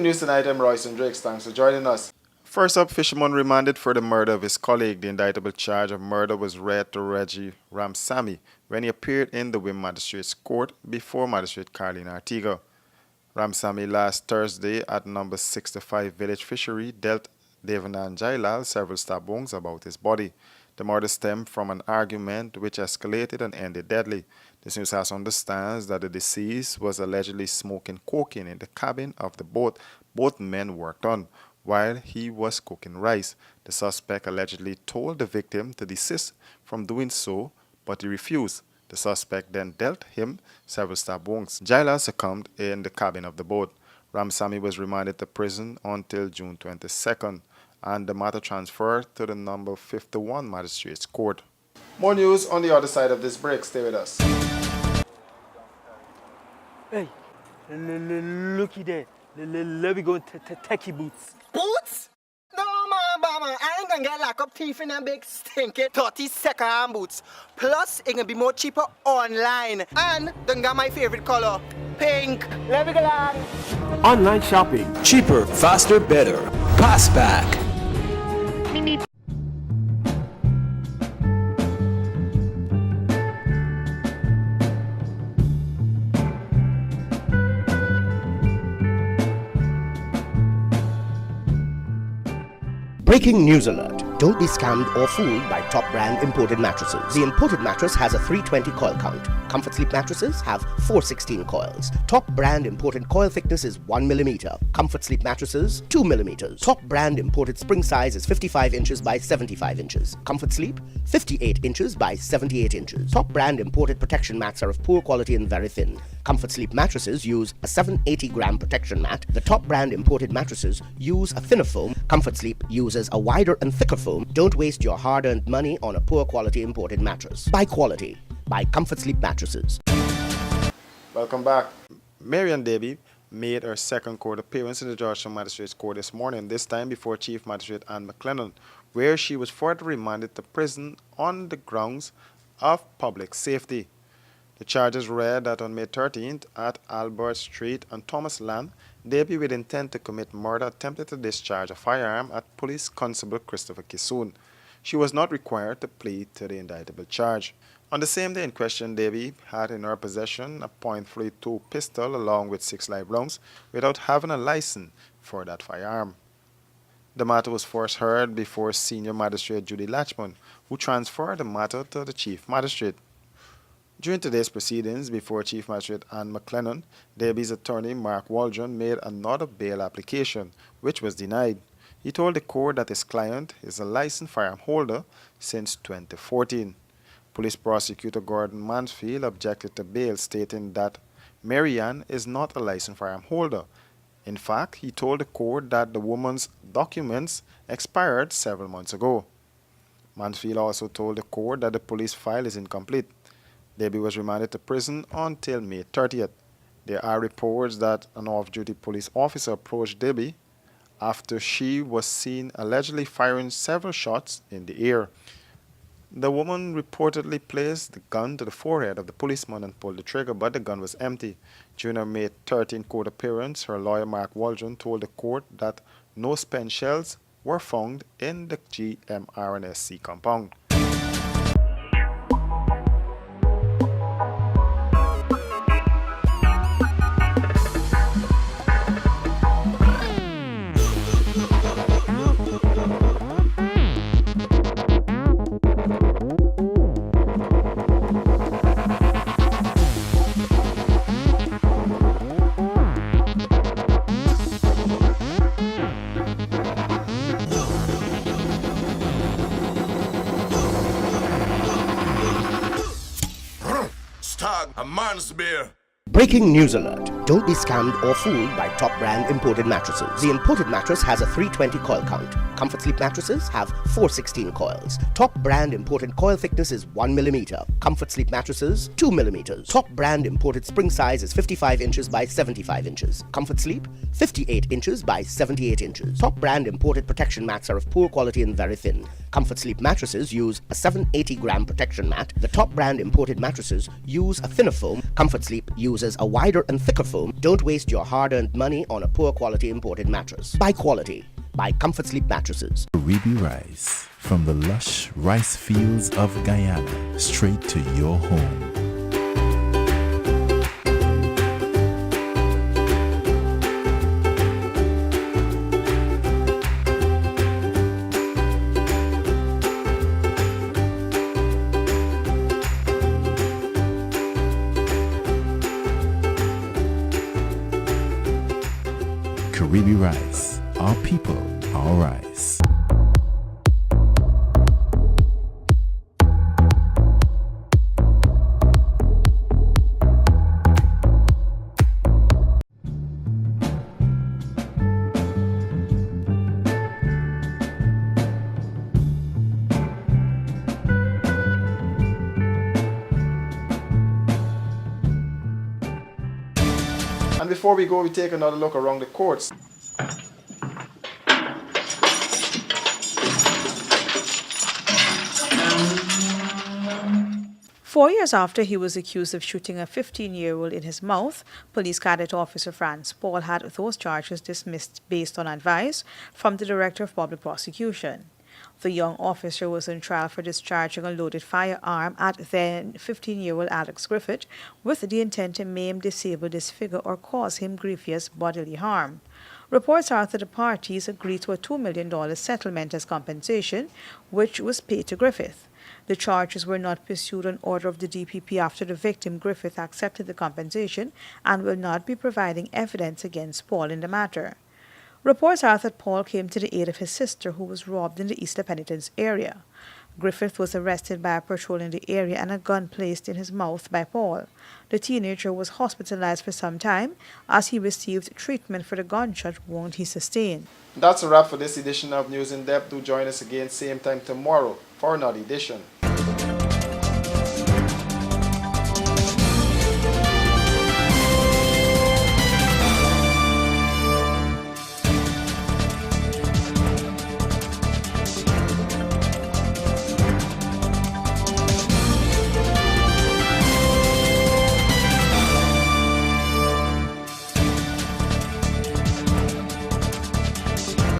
Breaking news tonight, I'm Royce and Drake. Thanks for joining us. First up, Fisherman remanded for the murder of his colleague. The indictable charge of murder was read to Reggie Ramsamy when he appeared in the Wim Magistrates Court before Magistrate Carlene Artiga. Ramsamy last Thursday at number 65 Village Fishery dealt Devanan Jailal several stab wounds about his body. The murder stemmed from an argument which escalated and ended deadly. This news house understands that the deceased was allegedly smoking cocaine in the cabin of the boat both men worked on while he was cooking rice. The suspect allegedly told the victim to desist from doing so, but he refused. The suspect then dealt him several stab wounds. Jailal succumbed in the cabin of the boat. Ramsamy was remanded to prison until June 22nd, and the matter transferred to the number 51 Magistrates Court. More news on the other side of this break. Stay with us. Hey, looky there. Let me go to techie boots. Boots? No, man. I ain't gonna get locked up teeth in a big stinky 30 second-hand boots. Plus, it can be more cheaper online. And don't got my favorite color, pink. Let me go on. Online shopping. Cheaper, faster, better. Passback. Breaking news alert. Don't be scammed or fooled by top brand imported mattresses. The imported mattress has a 320 coil count. Comfort Sleep mattresses have 416 coils. Top brand imported coil thickness is 1 millimeter. Comfort Sleep mattresses, 2 millimeters. Top brand imported spring size is 55 inches by 75 inches. Comfort Sleep, 58 inches by 78 inches. Top brand imported protection mats are of poor quality and very thin. Comfort Sleep mattresses use a 780-gram protection mat. The top brand imported mattresses use a thinner foam. Comfort Sleep uses a wider and thicker foam. Don't waste your hard-earned money on a poor quality imported mattress. Buy quality. Buy Comfort Sleep mattresses. Welcome back. Marian Debbie made her second court appearance in the Georgetown Magistrates Court this morning, this time before Chief Magistrate Anne McLennan, where she was further remanded to prison on the grounds of public safety. The charges read that on May 13th at Albert Street and Thomas Land, Debbie, with intent to commit murder, attempted to discharge a firearm at Police Constable Christopher Kissoon. She was not required to plead to the indictable charge. On the same day in question, Debbie had in her possession a .32 pistol along with 6 live rounds without having a license for that firearm. The matter was first heard before Senior Magistrate Judy Latchman, who transferred the matter to the Chief Magistrate. During today's proceedings before Chief Magistrate Anne McLennan, Debbie's attorney Mark Waldron made another bail application, which was denied. He told the court that his client is a licensed firearm holder since 2014. Police Prosecutor Gordon Mansfield objected to bail, stating that Marianne is not a licensed firearm holder. In fact, he told the court that the woman's documents expired several months ago. Mansfield also told the court that the police file is incomplete. Debbie was remanded to prison until May 30th. There are reports that an off-duty police officer approached Debbie after she was seen allegedly firing several shots in the air. The woman reportedly placed the gun to the forehead of the policeman and pulled the trigger, but the gun was empty. During her May 13th court appearance, her lawyer Mark Waldron told the court that no spent shells were found in the GMRNSC compound. A man's beer. Breaking news alert. Don't be scammed or fooled by top brand imported mattresses. The imported mattress has a 320 coil count. Comfort Sleep mattresses have 416 coils. Top brand imported coil thickness is 1 millimeter. Comfort Sleep mattresses, 2 millimeters. Top brand imported spring size is 55 inches by 75 inches. Comfort Sleep, 58 inches by 78 inches. Top brand imported protection mats are of poor quality and very thin. Comfort Sleep mattresses use a 780-gram protection mat. The top brand imported mattresses use a thinner foam. Comfort Sleep uses a wider and thicker foam. Don't waste your hard-earned money on a poor quality imported mattress. Buy quality. Buy Comfort Sleep mattresses. Caribbean rice from the lush rice fields of Guyana straight to your home. Caribbean rice, our people, our rice. And before we go, we take another look around the courts. Four years after he was accused of shooting a 15-year-old in his mouth, Police Cadet Officer Franz Paul had those charges dismissed based on advice from the Director of Public Prosecution. The young officer was on trial for discharging a loaded firearm at then 15-year-old Alex Griffith with the intent to maim, disable, disfigure, or cause him grievous bodily harm. Reports are that the parties agreed to a $2 million settlement as compensation, which was paid to Griffith. The charges were not pursued on order of the DPP after the victim, Griffith, accepted the compensation and will not be providing evidence against Paul in the matter. Reports are that Paul came to the aid of his sister, who was robbed in the Easter Penitence area. Griffith was arrested by a patrol in the area and a gun placed in his mouth by Paul. The teenager was hospitalized for some time as he received treatment for the gunshot wound he sustained. That's a wrap for this edition of News in Depth. Do join us again same time tomorrow for another edition.